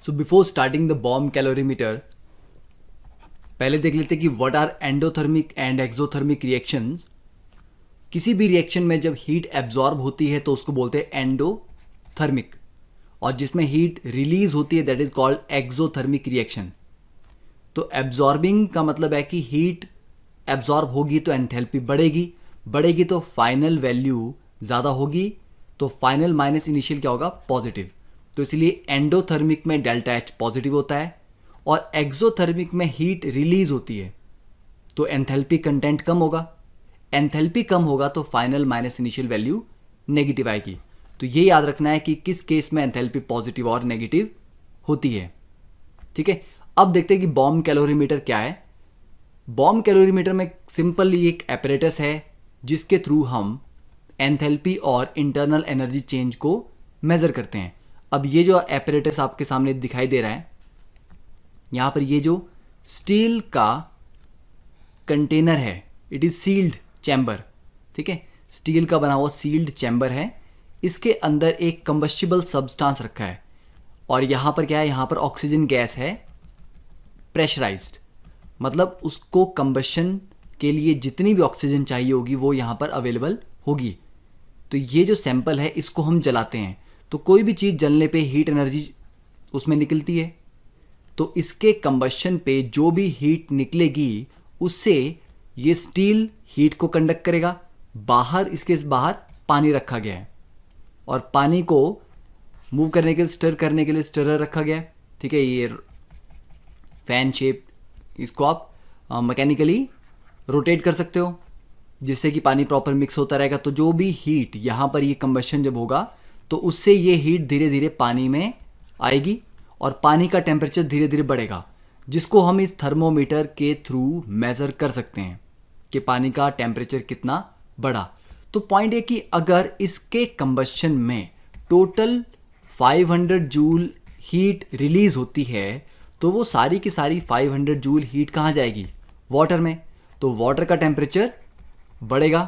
So before starting the bomb calorimeter पहले देख लेते हैं कि what are endothermic and exothermic reactions. किसी भी रिएक्शन में जब हीट एब्जॉर्ब होती है तो उसको बोलते हैं एंडोथर्मिक, और जिसमें हीट रिलीज होती है that is called exothermic reaction. तो एब्जॉर्बिंग का मतलब है कि हीट एब्जॉर्ब होगी तो एंथैल्पी बढ़ेगी, बढ़ेगी तो फाइनल वैल्यू ज़्यादा होगी, तो फाइनल माइनस इनिशियल क्या होगा, पॉजिटिव। तो इसलिए एंडोथर्मिक में डेल्टा एच पॉजिटिव होता है, और एक्सोथर्मिक में हीट रिलीज होती है तो एंथैल्पी कंटेंट कम होगा। एंथैल्पी कम होगा तो final minus initial value negative आएगी। तो ये याद रखना है कि किस केस में एंथैल्पी पॉजिटिव और नेगेटिव होती है। ठीक है, अब देखते हैं कि बॉम्ब कैलोरीमीटर क्या है। बॉम्ब कैलोरीमीटर में सिंपली एक एपरेटस है जिसके थ्रू हम एंथैल्पी और इंटरनल एनर्जी चेंज को मेजर करते हैं। अब ये जो एपरेटस आपके सामने दिखाई दे रहा है, यहाँ पर ये जो स्टील का कंटेनर है, इट इज सील्ड चैम्बर। ठीक है, स्टील का बना हुआ सील्ड चैम्बर है, इसके अंदर एक कंबस्टिबल सब्सटेंस रखा है, और यहाँ पर क्या है, यहाँ पर ऑक्सीजन गैस है प्रेशराइज्ड, मतलब उसको कंबशन के लिए जितनी भी ऑक्सीजन चाहिए होगी वो यहाँ पर अवेलेबल होगी। तो ये जो सैंपल है इसको हम जलाते हैं, तो कोई भी चीज़ जलने पे हीट एनर्जी उसमें निकलती है, तो इसके कंबशन पे जो भी हीट निकलेगी उससे ये स्टील हीट को कंडक्ट करेगा। बाहर इसके बाहर पानी रखा गया है, और पानी को मूव करने के लिए, स्टर करने के लिए स्टरर रखा गया है। ठीक है, ये फैन शेप, इसको आप मैकेनिकली रोटेट कर सकते हो जिससे कि पानी प्रॉपर मिक्स होता रहेगा। तो जो भी हीट यहाँ पर ये कंबशन जब होगा तो उससे ये हीट धीरे धीरे पानी में आएगी, और पानी का टेम्परेचर धीरे धीरे बढ़ेगा, जिसको हम इस थर्मोमीटर के थ्रू मेज़र कर सकते हैं कि पानी का टेम्परेचर कितना बढ़ा। तो पॉइंट है कि अगर इसके कंबशन में टोटल 500 जूल हीट रिलीज होती है तो वो सारी की सारी 500 जूल हीट कहाँ जाएगी, वाटर में। तो वाटर का टेम्परेचर बढ़ेगा,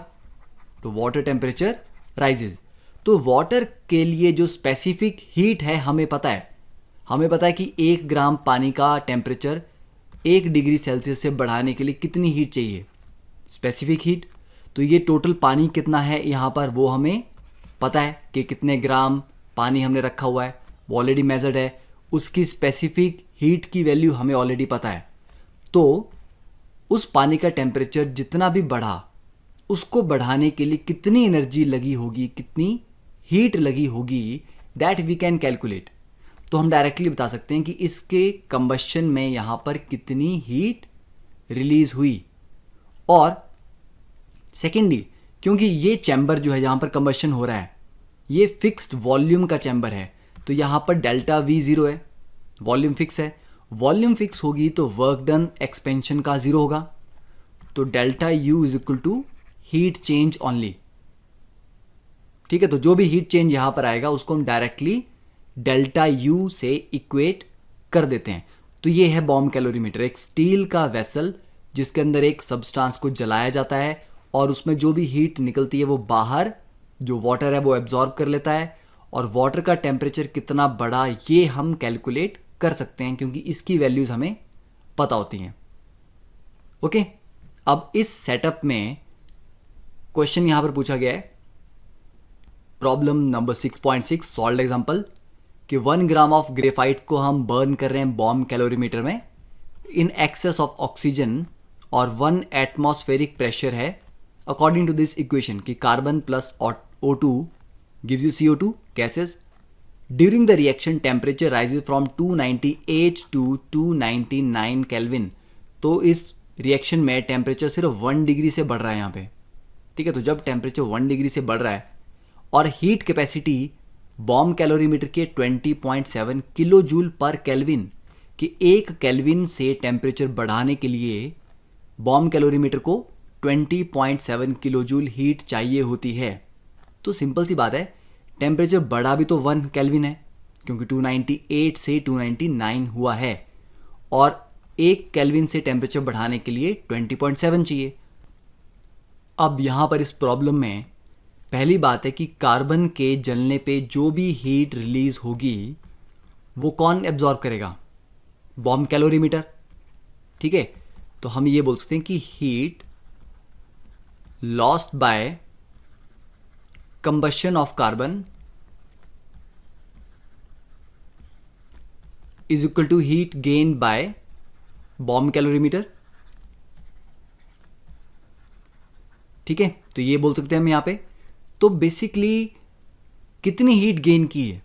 तो वाटर टेम्परेचर राइजेज। तो वाटर के लिए जो स्पेसिफिक हीट है हमें पता है कि 1 ग्राम पानी का टेम्परेचर 1 डिग्री सेल्सियस से बढ़ाने के लिए कितनी हीट चाहिए, स्पेसिफिक हीट। तो ये टोटल पानी कितना है यहाँ पर वो हमें पता है कि कितने ग्राम पानी हमने रखा हुआ है, वो ऑलरेडी मेजर्ड है, उसकी स्पेसिफिक हीट की वैल्यू हमें ऑलरेडी पता है। तो उस पानी का टेम्परेचर जितना भी बढ़ा उसको बढ़ाने के लिए कितनी एनर्जी लगी होगी, कितनी हीट लगी होगी, दैट वी कैन कैलकुलेट। तो हम डायरेक्टली बता सकते हैं कि इसके कंबशन में यहाँ पर कितनी हीट रिलीज हुई। और सेकेंडली, क्योंकि ये चैम्बर जो है जहाँ पर कंबशन हो रहा है ये फिक्स्ड वॉल्यूम का चैम्बर है, तो यहाँ पर डेल्टा वी ज़ीरो है, वॉल्यूम फिक्स है। वॉल्यूम फिक्स होगी तो वर्क डन एक्सपेंशन का ज़ीरो होगा, तो delta U is equal to heat change only. ठीक है, तो जो भी हीट चेंज यहाँ पर आएगा उसको हम डायरेक्टली डेल्टा यू से इक्वेट कर देते हैं। तो ये है बॉम्ब कैलोरीमीटर, एक स्टील का वेसल जिसके अंदर एक सब्सटेंस को जलाया जाता है, और उसमें जो भी हीट निकलती है वो बाहर जो वाटर है वो एब्जॉर्ब कर लेता है, और वाटर का टेम्परेचर कितना बढ़ा ये हम कैलकुलेट कर सकते हैं क्योंकि इसकी वैल्यूज़ हमें पता होती हैं। ओके, अब इस सेटअप में क्वेश्चन यहाँ पर पूछा गया है, प्रॉब्लम नंबर 6.6 सॉल्व एग्जाम्पल, कि 1 ग्राम ऑफ ग्रेफाइट को हम बर्न कर रहे हैं बॉम्ब कैलोरीमीटर में इन एक्सेस ऑफ ऑक्सीजन, और 1 एटमॉस्फेरिक प्रेशर है अकॉर्डिंग टू दिस इक्वेशन कि carbon plus O2 gives you CO2 gases. During the reaction temperature rises from 298 to 299 Kelvin. तो इस रिएक्शन में टेम्परेचर सिर्फ 1 डिग्री से बढ़ रहा है यहाँ पे। ठीक है, तो जब टेम्परेचर 1 डिग्री से बढ़ रहा है और हीट कैपेसिटी बॉम्ब कैलोरीमीटर के 20.7 किलो जूल पर केल्विन, कि 1 केल्विन से टेम्परेचर बढ़ाने के लिए बॉम्ब कैलोरीमीटर को 20.7 किलो जूल हीट चाहिए होती है। तो सिंपल सी बात है, टेम्परेचर बढ़ा भी तो 1 केल्विन है क्योंकि 298 से 299 हुआ है, और 1 केल्विन से टेम्परेचर बढ़ाने के लिए 20.7 चाहिए। अब यहाँ पर इस प्रॉब्लम में पहली बात है कि कार्बन के जलने पे जो भी हीट रिलीज होगी वो कौन एब्जॉर्ब करेगा? Bomb calorimeter. ठीक है, तो हम ये बोल सकते हैं कि heat lost by combustion of carbon is equal to heat gain by bomb calorimeter. ठीक है, तो ये बोल सकते हैं हम यहां पे। तो बेसिकली कितनी हीट गेन की है?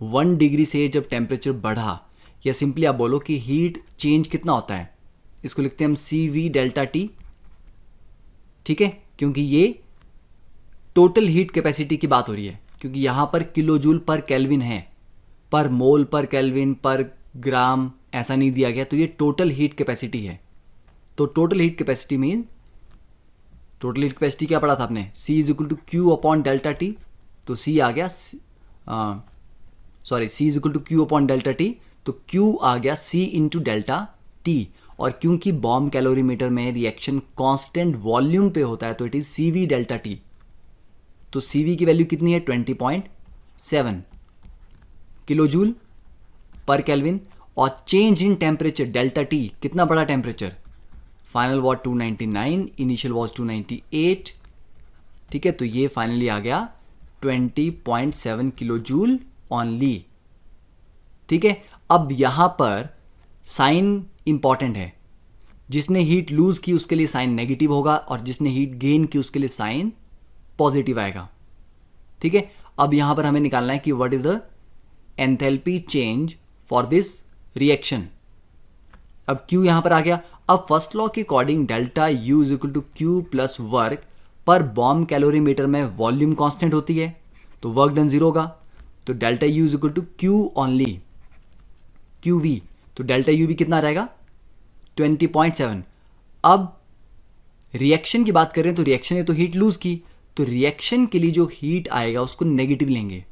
1 डिग्री से जब टेम्परेचर बढ़ा, या सिंपली आप बोलो कि हीट चेंज कितना होता है, इसको लिखते हैं हम सी वी डेल्टा टी। ठीक है, क्योंकि ये टोटल हीट कैपेसिटी की बात हो रही है, क्योंकि यहां पर किलो जूल पर केल्विन है, पर मोल पर केल्विन पर ग्राम ऐसा नहीं दिया गया। तो ये टोटल हीट कैपेसिटी है। तो total heat capacity mean, total heat capacity क्या पढ़ा था आपने? C is equal to Q upon delta T. तो C आ गया, sorry, C is equal to Q upon delta T. तो Q आ गया C इंटू डेल्टा टी। और क्योंकि बॉम्ब कैलोरीमीटर में रिएक्शन कांस्टेंट वॉल्यूम पे होता है, तो it is CV delta T. तो CV की वैल्यू कितनी है? 20.7 किलो जूल पर केल्विन। और change in temperature delta T, कितना बड़ा temperature? Final was 299, initial was 298। ठीक है, तो ये फाइनली आ गया 20.7 किलो जूल ऑनली। ठीक है, अब यहां पर साइन इंपॉर्टेंट है। जिसने हीट लूज की उसके लिए साइन नेगेटिव होगा, और जिसने हीट गेन की उसके लिए साइन पॉजिटिव आएगा। ठीक है, अब यहां पर हमें निकालना है कि what is the enthalpy change for this reaction. अब Q यहां पर आ गया। अब फर्स्ट लॉ के according delta U is equal to Q plus work पर बॉम्ब कैलोरीमीटर में वॉल्यूम कांस्टेंट होती है, तो वर्क डन 0 होगा। तो delta U is equal to Q only QV। तो डेल्टा U भी कितना रहेगा? 20.7। अब रिएक्शन की बात करें तो रिएक्शन ने तो हीट लूज की, तो रिएक्शन के लिए जो हीट आएगा उसको नेगेटिव लेंगे,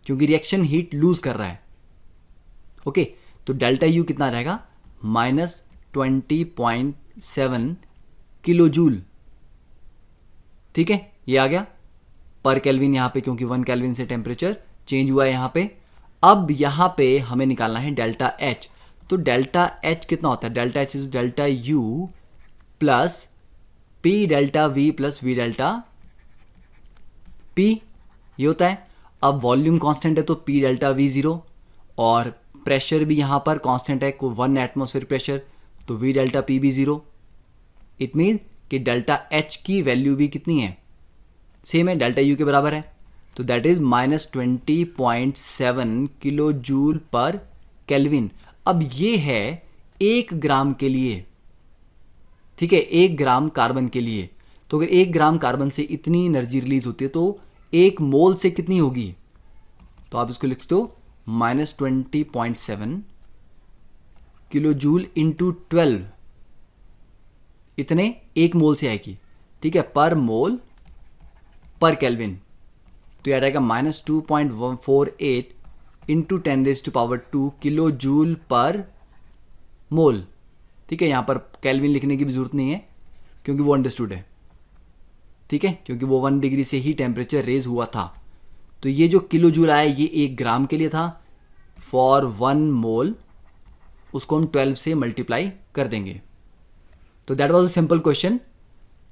क्योंकि रिएक्शन हीट लूज कर रहा है। ओके, तो डेल्टा U कितना रहेगा? -20.7 किलो जूल। ठीक है, ये आ गया पर केल्विन यहां पे, क्योंकि 1 केल्विन से टेम्परेचर चेंज हुआ है यहां पे। अब यहां पे हमें निकालना है डेल्टा H। तो डेल्टा H कितना होता है? Delta H is delta U plus P delta V plus V delta P, ये होता है। अब वॉल्यूम कांस्टेंट है तो P डेल्टा V 0, और प्रेशर भी यहां पर कांस्टेंट है, 1 एटमॉस्फेयर प्रेशर, तो V डेल्टा P भी 0। इट मीन कि डेल्टा H की वैल्यू भी कितनी है? सेम है, डेल्टा U के बराबर है। तो दैट इज -20.7 किलो जूल पर केल्विन। अब ये है 1 ग्राम के लिए। ठीक है, 1 ग्राम कार्बन के लिए। तो अगर 1 ग्राम कार्बन से इतनी एनर्जी रिलीज होती है, तो 1 मोल से कितनी होगी? तो आप इसको लिख दो -20.7 किलो जूल इंटू 12, इतने 1 मोल से आएगी। ठीक है, पर मोल पर केल्विन। तो यह रहेगा -2.148 इंटू 10⁻² किलो जूल पर मोल। ठीक है, यहां पर केल्विन लिखने की भी जरूरत नहीं है, क्योंकि वो अंडरस्टूड है। ठीक है, क्योंकि वो 1 डिग्री से ही टेम्परेचर रेज हुआ था। तो ये जो किलो जूल आया, ये 1 ग्राम के लिए था। फॉर 1 मोल उसको हम 12 से मल्टीप्लाई कर देंगे। तो that was a simple question.